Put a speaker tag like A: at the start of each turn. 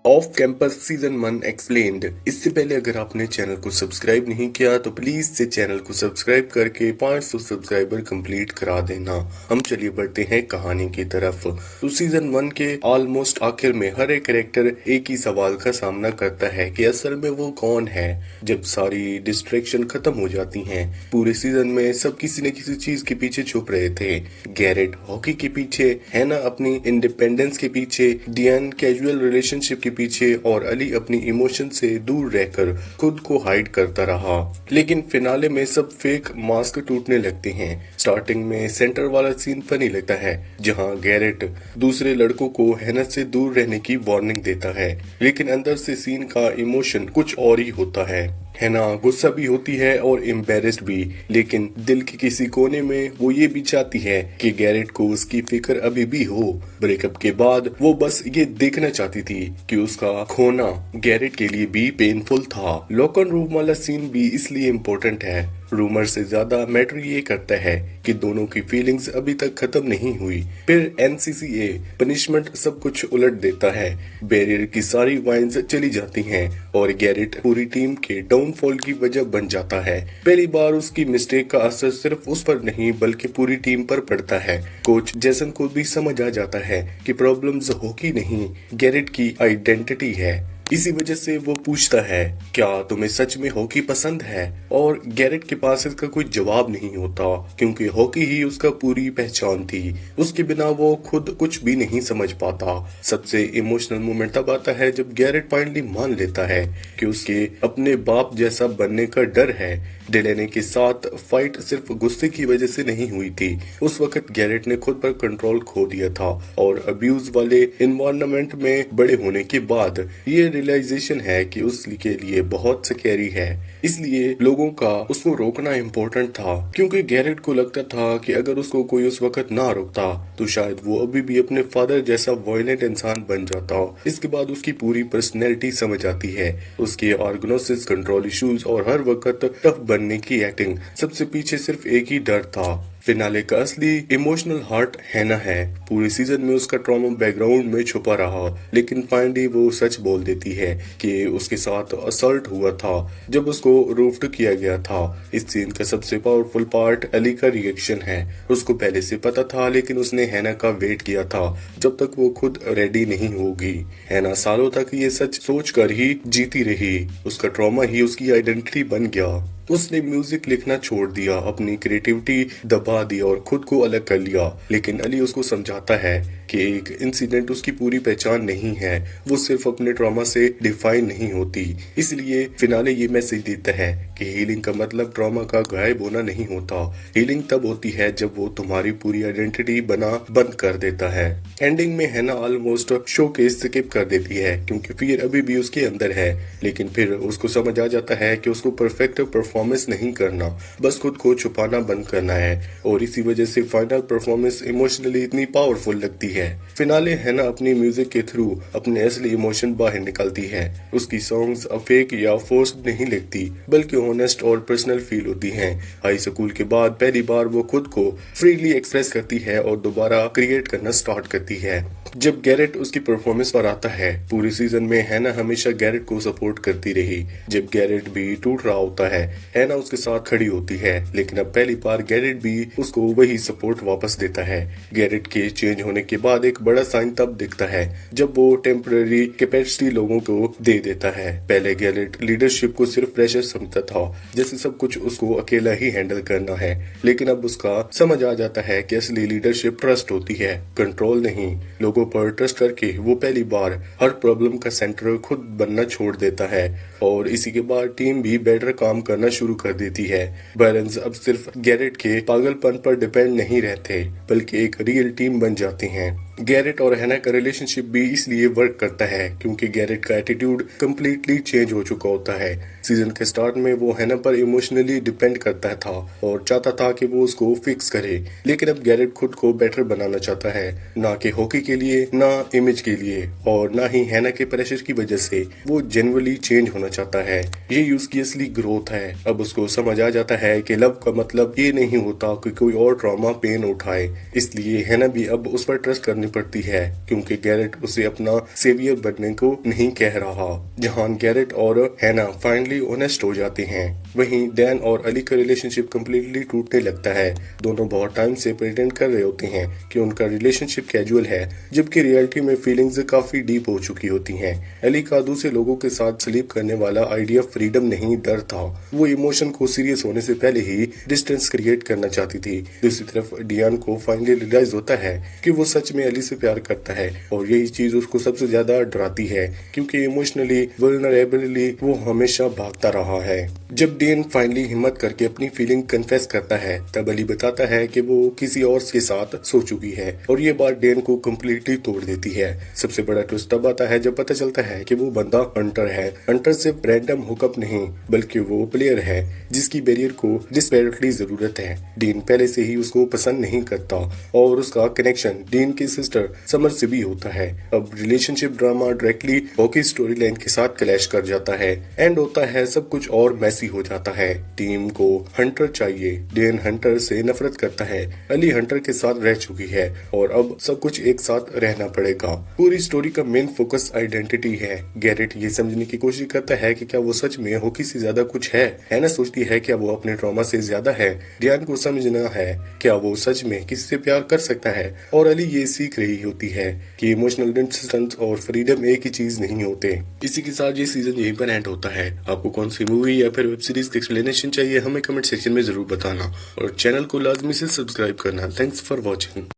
A: Off campus season 1 explained. इससे पहले अगर आपने चैनल को सब्सक्राइब नहीं किया तो प्लीज से चैनल को सब्सक्राइब करके 500 सब्सक्राइबर कंप्लीट करा देना। हम चलिए बढ़ते हैं कहानी की तरफ। तो सीजन 1 के ऑलमोस्ट आखिर में हर एक कैरेक्टर एक ही सवाल का सामना करता है कि असल में वो कौन है। जब सारी डिस्ट्रैक्शन खत्म हो जाती हैं, पूरे सीजन में सब किसी न किसी चीज के पीछे छुप रहे थे। गैरेट हॉकी के पीछे, हैना अपनी इंडिपेंडेंस के पीछे, डियान कैजुअल रिलेशनशिप के पीछे और अली अपनी इमोशन से दूर रहकर खुद को हाइड करता रहा। लेकिन फिनाले में सब फेक मास्क टूटने लगते हैं। स्टार्टिंग में सेंटर वाला सीन फनी लगता है, जहां गैरेट दूसरे लड़कों को हैना से दूर रहने की वार्निंग देता है, लेकिन अंदर से सीन का इमोशन कुछ और ही होता है। हैना गुस्सा भी होती है और एम्बेरेस्ड भी, लेकिन दिल के किसी कोने में वो ये भी चाहती है कि गैरेट को उसकी फिक्र अभी भी हो। ब्रेकअप के बाद वो बस ये देखना चाहती थी कि उसका खोना गैरेट के लिए भी पेनफुल था। लॉकर रूम वाला सीन भी इसलिए इम्पोर्टेंट है। रूमर से ज्यादा मैटर ये करता है कि दोनों की फीलिंग्स अभी तक खत्म नहीं हुई। फिर एनसीसीए पनिशमेंट सब कुछ उलट देता है। बैरियर की सारी वाइन्स चली जाती हैं और गैरेट पूरी टीम के डाउनफॉल की वजह बन जाता है। पहली बार उसकी मिस्टेक का असर सिर्फ उस पर नहीं बल्कि पूरी टीम पर पड़ता है। कोच जैसन को भी समझ आ जाता है कि प्रॉब्लम्स हॉकी नहीं, गैरेट की आइडेंटिटी है। इसी वजह से वो पूछता है, क्या तुम्हें सच में हॉकी पसंद है? और गैरेट के पास इसका कोई जवाब नहीं होता, क्योंकि हॉकी ही उसका पूरी पहचान थी। उसके बिना वो खुद कुछ भी नहीं समझ पाता। सबसे इमोशनल मोमेंट तब आता है जब गैरेट फाइनली मान लेता है कि उसके अपने बाप जैसा बनने का डर है। डेलेने के साथ फाइट सिर्फ गुस्से की वजह से नहीं हुई थी। उस वक्त गैरेट ने खुद पर कंट्रोल खो दिया था और अब्यूज वाले एनवायरनमेंट में बड़े होने के बाद ये रियलाइजेशन है कि उसके लिए बहुत स्कैरी है। इसलिए लोगों का उसको रोकना इम्पोर्टेंट था, क्योंकि गैरेट को लगता था कि अगर उसको कोई उस वक्त ना रोकता तो शायद वो अभी भी अपने फादर जैसा वायलेंट इंसान बन जाता। इसके बाद उसकी पूरी पर्सनैलिटी समझ आती है। उसके ऑर्गेनाइसिस, कंट्रोल इश्यूज और हर वक्त टफ बनने की एक्टिंग, सबसे पीछे सिर्फ एक ही डर था। फिनाले का असली इमोशनल हार्ट हैना है। पूरे सीजन में उसका ट्रॉमा बैकग्राउंड में छुपा रहा, लेकिन फाइनली वो सच बोल देती है कि उसके साथ असल्ट हुआ था जब उसको रोफ्ट किया गया था। इस सीन का सबसे पावरफुल पार्ट अली का रिएक्शन है। उसको पहले से पता था, लेकिन उसने हैना का वेट किया था जब तक वो खुद रेडी नहीं होगी। हैना सालों तक ये सच सोच कर ही जीती रही। उसका ट्रॉमा ही उसकी आइडेंटिटी बन गया। उसने म्यूजिक लिखना छोड़ दिया, अपनी क्रिएटिविटी दबा दी और खुद को अलग कर लिया। लेकिन अली उसको समझाता है कि एक इंसिडेंट उसकी पूरी पहचान नहीं है, वो सिर्फ अपने ट्रॉमा से डिफाइन नहीं होती। इसलिए फिनाले ये मैसेज देता है कि हीलिंग का मतलब ट्रॉमा का गायब होना नहीं होता। हीलिंग तब होती है जब वो तुम्हारी पूरी आइडेंटिटी बना बंद कर देता है। एंडिंग में हैना ऑलमोस्ट शो के स्किप कर देती है, क्योंकि फिर अभी भी उसके अंदर है। लेकिन फिर उसको समझ आ जाता है कि उसको परफेक्ट परफॉर्मेंस नहीं करना, बस खुद को छुपाना बंद करना है। और इसी वजह से फाइनल परफॉर्मेंस इमोशनली इतनी पावरफुल लगती है। फिनाले हैना अपनी म्यूजिक के थ्रू अपने असली इमोशन बाहर निकलती है। उसकी सॉन्ग्स फेक या फोर्स्ड नहीं लिखती, बल्कि ऑनेस्ट और पर्सनल फील होती हैं। हाई स्कूल के बाद पहली बार वो खुद को फ्रीली एक्सप्रेस करती है और दोबारा क्रिएट करना स्टार्ट करती है। जब गैरेट उसकी परफॉर्मेंस पर आता है, पूरे सीजन में हैना हमेशा गैरेट को सपोर्ट करती रही। जब गैरेट भी टूट रहा होता है, हैना उसके साथ खड़ी होती है, लेकिन अब पहली बार गैरेट भी उसको वही सपोर्ट वापस देता है। गैरेट के चेंज होने के बाद एक बड़ा साइन तब दिखता है जब वो टेम्पररी कैपेसिटी लोगों को दे देता है। पहले गैरेट लीडरशिप को सिर्फ प्रेशर समझता था, जैसे सब कुछ उसको अकेला ही हैंडल करना है। लेकिन अब उसका समझ आ जाता है कि असली लीडरशिप ट्रस्ट होती है, कंट्रोल नहीं। लोगों पर ट्रस्ट करके वो पहली बार हर प्रॉब्लम का सेंटर खुद बनना छोड़ देता है और इसी के बाद टीम भी बेटर काम करना शुरू कर देती है। बैलेंस अब सिर्फ गैरेट के पागलपन पर डिपेंड नहीं रहते, बल्कि एक रियल टीम बन जाती हैं। गैरेट और हैना का रिलेशनशिप भी इसलिए वर्क करता है क्योंकि गैरेट का एटीट्यूड कम्प्लीटली चेंज हो चुका होता है। सीजन के स्टार्ट में वो हैना पर इमोशनली डिपेंड करता था और चाहता था कि वो उसको फिक्स करे, लेकिन अब गैरेट खुद को बेटर बनाना चाहता है, ना कि हॉकी के लिए, ना इमेज के लिए और ना ही हैना के प्रेशर की वजह से। वो जेन्युइनली चेंज होना चाहता है। ये उसकी असली ग्रोथ है। अब उसको समझ आ जाता है कि लव का मतलब ये नहीं होता कि कोई और ट्रॉमा पेन उठाए। इसलिए हैना भी अब उस पर ट्रस्ट करने पड़ती है क्योंकि गैरेट उसे अपना सेवियर बनने को नहीं कह रहा। जहां गैरेट और हैना फाइनली ऑनेस्ट हो जाते हैं, वहीं डैन और अली का रिलेशनशिप कम्प्लीटली टूटने लगता है। दोनों बहुत टाइम से प्रिटेंड कर रहे होते हैं कि उनका रिलेशनशिप कैजुअल है, जबकि रियलिटी में फीलिंग्स काफी डीप हो चुकी होती हैं। अली का दूसरे लोगों के साथ स्लीप करने वाला आइडिया फ्रीडम नहीं, डर था। वो इमोशन को सीरियस होने से पहले ही डिस्टेंस क्रिएट करना चाहती थी। दूसरी तरफ डियान को फाइनली रियलाइज होता है कि वो सच में अली से प्यार करता है और यही चीज उसको सबसे ज्यादा डराती है क्योंकि इमोशनली वल्नरेबली वो हमेशा भागता रहा है। जब डेन फाइनली हिम्मत करके अपनी फीलिंग कन्फेस करता है, तब अली बताता है कि वो किसी और के साथ सो चुकी है और ये बात डेन को कम्प्लीटली तोड़ देती है। सबसे बड़ा ट्विस्ट तब आता है जब पता चलता है कि वो बंदा हंटर है। हंटर सिर्फ रैंडम हुकअप नहीं, बल्कि वो प्लेयर है जिसकी बैरियर को डिस्पेरेटली जरूरत है। डीन पहले से ही उसको पसंद नहीं करता और उसका कनेक्शन डीन की सिस्टर समर से भी होता है। अब relationship drama directly hockey story line के साथ क्लैश कर जाता है। एंड होता है सब कुछ और मैसी हो जाता है। टीम को हंटर चाहिए। डेन हंटर से नफरत करता है। अली हंटर के साथ रह चुकी है और अब सब कुछ एक साथ रहना पड़ेगा। पूरी स्टोरी का मेन फोकस आइडेंटिटी है। गैरेट ये समझने की कोशिश करता है कि क्या वो सच में हॉकी से ज्यादा कुछ है। हैना सोचती है क्या वो अपने ट्रॉमा से ज्यादा है। डियान को समझना है क्या वो सच में किसी से प्यार कर सकता है। और अली ये सीख रही होती है कि इमोशनल डिस्टेंस और फ्रीडम एक ही चीज नहीं होते। इसी के साथ ये सीजन यहीं पर एंड होता है। आपको कौन सी मूवी या फिर वेब सीरीज की एक्सप्लेनेशन चाहिए हमें कमेंट सेक्शन में जरूर बताना और चैनल को लाजमी से सब्सक्राइब करना। Thanks for watching.